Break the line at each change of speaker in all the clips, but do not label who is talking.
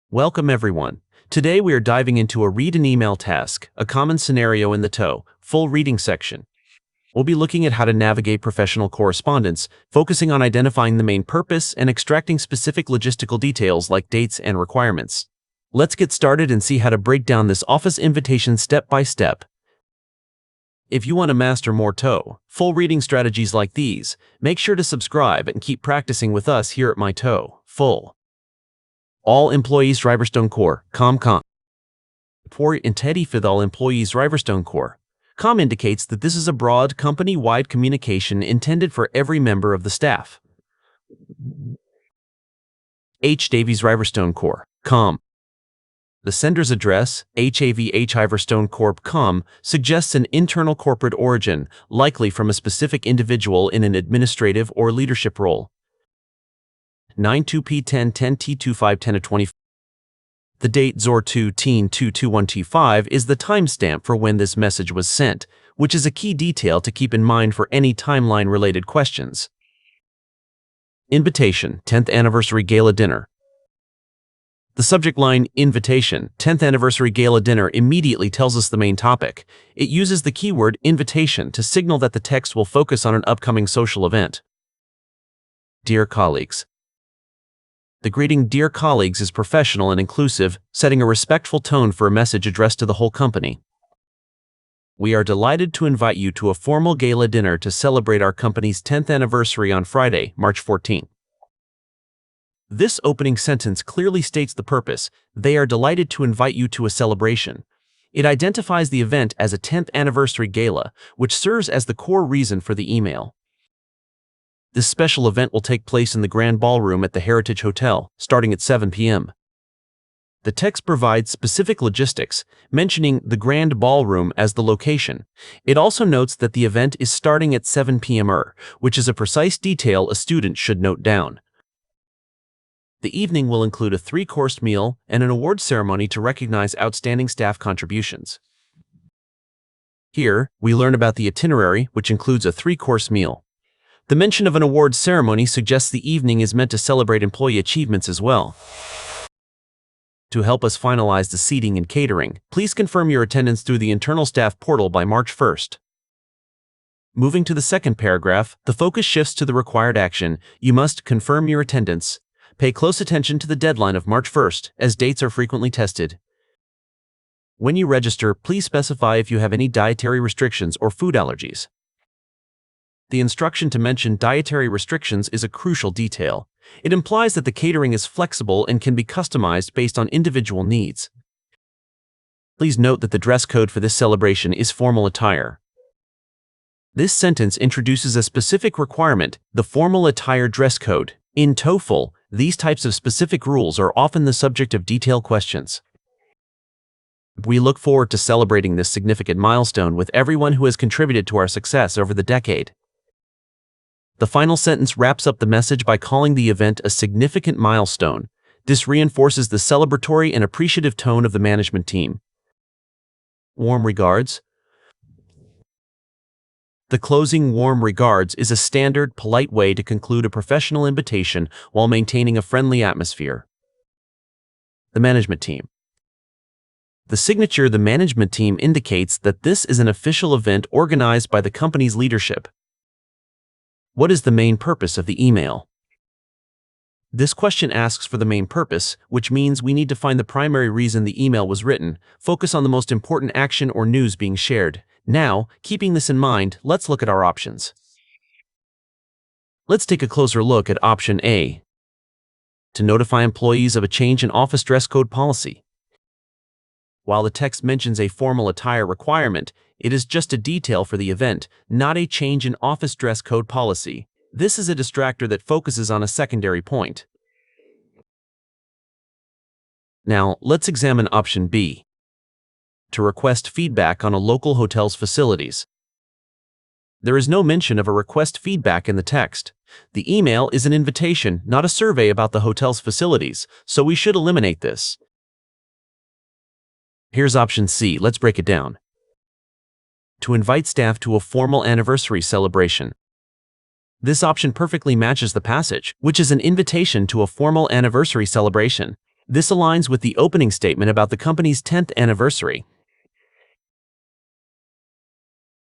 Welcome everyone. Today we are diving into a read an email task, a common scenario in the TOEFL reading section. We'll be looking at how to navigate professional correspondence, focusing on identifying the main purpose and extracting specific logistical details like dates and requirements. Let's get started and see how to break down this office invitation step by step. If you want to master more TOEFL reading strategies like these, make sure to subscribe and keep practicing with us here at myTOEFL. All employees Riverstone Core, com. For TOEFL all employees Riverstone Core, com indicates that this is a broad company-wide communication intended for every member of the staff. H. Davies Riverstone Core, com. The sender's address, HAVH Riverstone Corp. Com, suggests an internal corporate origin, likely from a specific individual in an administrative or leadership role. 92P1010T2510-25. The date Zor2-Teen-22125 is the timestamp for when this message was sent, which is a key detail to keep in mind for any timeline-related questions. Invitation, 10th Anniversary Gala Dinner. The subject line, Invitation, 10th Anniversary Gala Dinner, immediately tells us the main topic. It uses the keyword invitation to signal that the text will focus on an upcoming social event. Dear colleagues. The greeting Dear Colleagues is professional and inclusive, setting a respectful tone for a message addressed to the whole company. We are delighted to invite you to a formal gala dinner to celebrate our company's 10th anniversary on Friday, March 14th. This opening sentence clearly states the purpose. They are delighted to invite you to a celebration. It identifies the event as a 10th anniversary gala, which serves as the core reason for the email. This special event will take place in the Grand Ballroom at the Heritage Hotel, starting at 7 p.m. The text provides specific logistics, mentioning the Grand Ballroom as the location. It also notes that the event is starting at 7 p.m., which is a precise detail a student should note down. The evening will include a 3-course meal and an award ceremony to recognize outstanding staff contributions. Here, we learn about the itinerary, which includes a 3-course meal. The mention of an awards ceremony suggests the evening is meant to celebrate employee achievements as well. To help us finalize the seating and catering, please confirm your attendance through the internal staff portal by March 1st. Moving to the second paragraph, the focus shifts to the required action. You must confirm your attendance. Pay close attention to the deadline of March 1st, as dates are frequently tested. When you register, please specify if you have any dietary restrictions or food allergies. The instruction to mention dietary restrictions is a crucial detail. It implies that the catering is flexible and can be customized based on individual needs. Please note that the dress code for this celebration is formal attire. This sentence introduces a specific requirement, the formal attire dress code. In TOEFL, these types of specific rules are often the subject of detailed questions. We look forward to celebrating this significant milestone with everyone who has contributed to our success over the decade. The final sentence wraps up the message by calling the event a significant milestone. This reinforces the celebratory and appreciative tone of the management team. Warm regards. The closing warm regards is a standard, polite way to conclude a professional invitation while maintaining a friendly atmosphere. The management team. The signature the management team indicates that this is an official event organized by the company's leadership. What is the main purpose of the email? This question asks for the main purpose, which means we need to find the primary reason the email was written, focus on the most important action or news being shared. Now, keeping this in mind, let's look at our options. Let's take a closer look at option A. To notify employees of a change in office dress code policy. While the text mentions a formal attire requirement, it is just a detail for the event, not a change in office dress code policy. This is a distractor that focuses on a secondary point. Now, let's examine option B. To request feedback on a local hotel's facilities. There is no mention of a request feedback in the text. The email is an invitation, not a survey about the hotel's facilities, so we should eliminate this. Here's option C. Let's break it down. To invite staff to a formal anniversary celebration. This option perfectly matches the passage, which is an invitation to a formal anniversary celebration. This aligns with the opening statement about the company's 10th anniversary.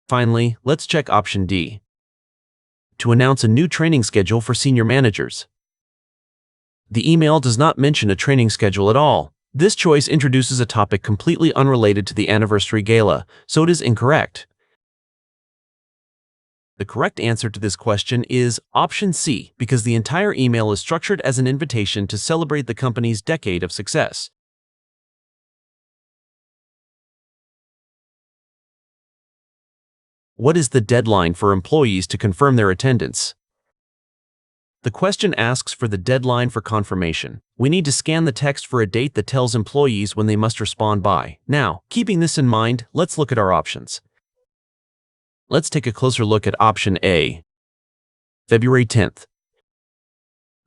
Finally, let's check option D. To announce a new training schedule for senior managers. The email does not mention a training schedule at all. This choice introduces a topic completely unrelated to the anniversary gala, so it is incorrect. The correct answer to this question is option C, because the entire email is structured as an invitation to celebrate the company's decade of success. What is the deadline for employees to confirm their attendance? The question asks for the deadline for confirmation. We need to scan the text for a date that tells employees when they must respond by. Now, keeping this in mind, let's look at our options. Let's take a closer look at option A, February 10th.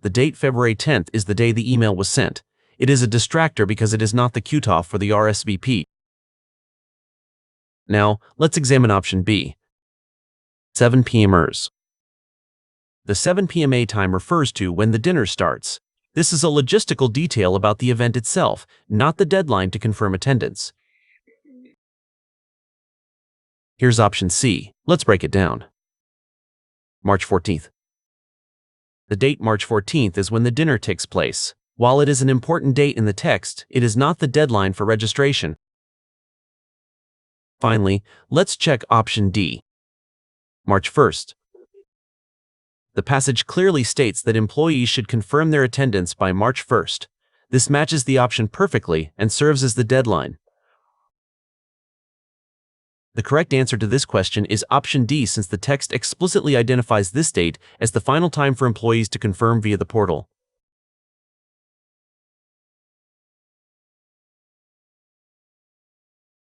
The date February 10th is the day the email was sent. It is a distractor because it is not the cutoff for the RSVP. Now, let's examine option B, 7 p.m.ers. The 7 p.m. time refers to when the dinner starts. This is a logistical detail about the event itself, not the deadline to confirm attendance. Here's option C. Let's break it down. March 14th. The date March 14th is when the dinner takes place. While it is an important date in the text, it is not the deadline for registration. Finally, let's check option D, March 1st. The passage clearly states that employees should confirm their attendance by March 1st. This matches the option perfectly and serves as the deadline. The correct answer to this question is option D, since the text explicitly identifies this date as the final time for employees to confirm via the portal.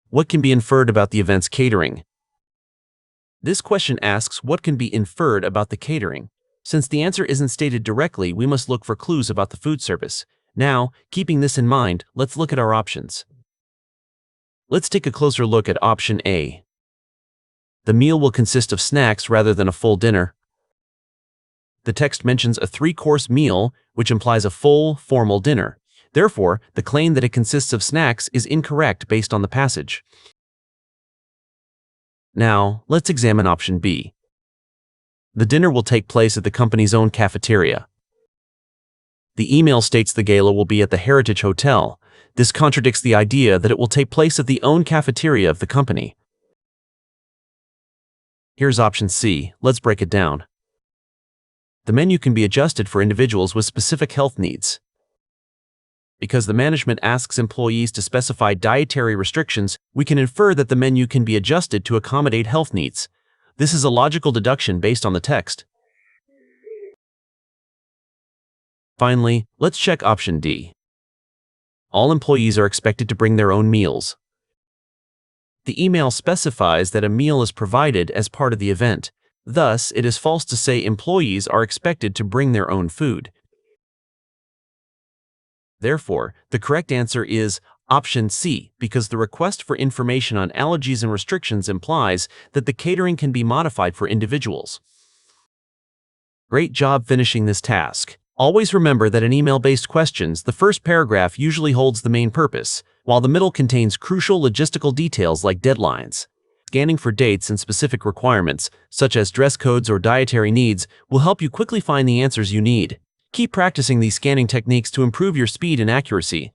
What can be inferred about the event's catering? This question asks what can be inferred about the catering. Since the answer isn't stated directly, we must look for clues about the food service. Now, keeping this in mind, let's look at our options. Let's take a closer look at option A. The meal will consist of snacks rather than a full dinner. The text mentions a 3-course meal, which implies a full, formal dinner. Therefore, the claim that it consists of snacks is incorrect based on the passage. Now, let's examine option B. The dinner will take place at the company's own cafeteria. The email states the gala will be at the Heritage Hotel. This contradicts the idea that it will take place at the own cafeteria of the company. Here's option C. Let's break it down. The menu can be adjusted for individuals with specific health needs. Because the management asks employees to specify dietary restrictions, we can infer that the menu can be adjusted to accommodate health needs. This is a logical deduction based on the text. Finally, let's check option D. All employees are expected to bring their own meals. The email specifies that a meal is provided as part of the event. Thus, it is false to say employees are expected to bring their own food. Therefore, the correct answer is option C, because the request for information on allergies and restrictions implies that the catering can be modified for individuals. Great job finishing this task. Always remember that in email-based questions, the first paragraph usually holds the main purpose, while the middle contains crucial logistical details like deadlines. Scanning for dates and specific requirements, such as dress codes or dietary needs, will help you quickly find the answers you need. Keep practicing these scanning techniques to improve your speed and accuracy.